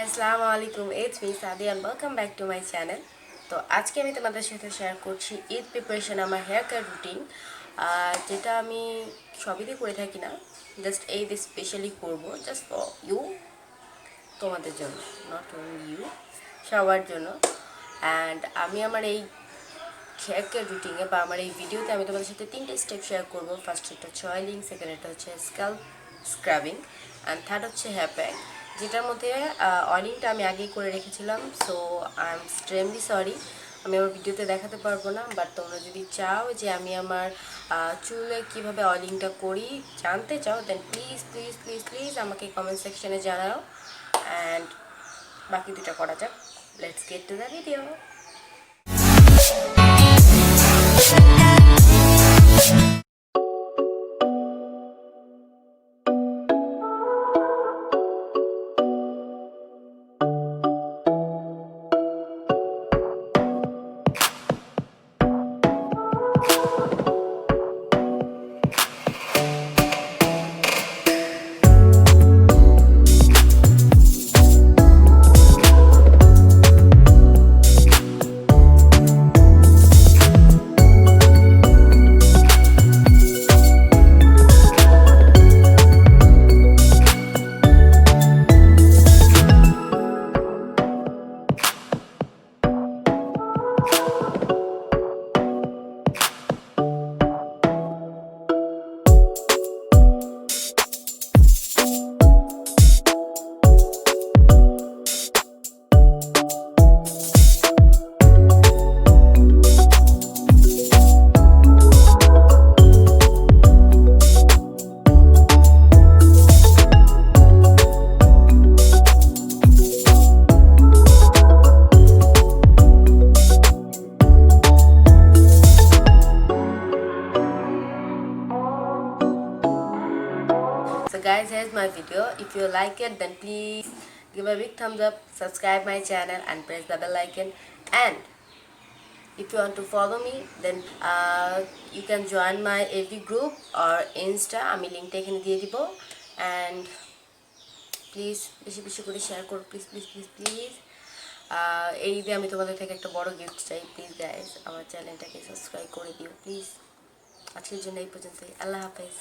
আসসালামু আলাইকুম, it's me Sadi and welcome back to my channel. তো আজকে আমি তোমাদের সাথে শেয়ার করছি ঈদ প্রিপারেশন, আমার হেয়ার কেয়ার রুটিন, যেটা আমি সবই করে থাকি না, জাস্ট ঈদ স্পেশালি করবো জাস্ট ফর ইউ, তোমাদের জন্য, নট অনলি ইউ, সবার জন্য। অ্যান্ড আমি আমার এই হেয়ার কেয়ার রুটিনে বা আমার এই ভিডিওতে আমি তোমাদের সাথে 3টে স্টেপ শেয়ার করবো। ফার্স্ট এটা হচ্ছে অয়েলিং, সেকেন্ড এটা হচ্ছে স্ক্যাল্প স্ক্রাবিং, অ্যান্ড থার্ড হচ্ছে হেয়ার প্যাক, যেটার মধ্যে অয়েলিংটা আমি আগেই করে রেখেছিলাম। So I am extremely sorry, আমি আমার ভিডিওতে দেখাতে পারবো না। বাট তোমরা যদি চাও যে আমি আমার চুলে কীভাবে অয়েলিংটা করি জানতে চাও, দেন প্লিজ প্লিজ প্লিজ প্লিজ আমাকে কমেন্ট সেকশনে জানাও। অ্যান্ড বাকি দুটা করা যাক। Let's get to the video. So guys, here's my video. If you like it, then please give a big thumbs up, subscribe my channel and press the bell icon. And if you want to follow me, then you can join my AV group or Insta. আমি লিংকটা এখানে দিয়ে দিব। And please বেশি বেশি করে share করো, please please please please. এই ঈদে আমি তোমাদের থেকে একটা বড় গিফট চাই। প্লিজ গাইস, আমার চ্যানেলটাকে সাবস্ক্রাইব করে দিও প্লিজ। আজকের জন্য এই পর্যন্তই। আল্লাহ হাফেজ।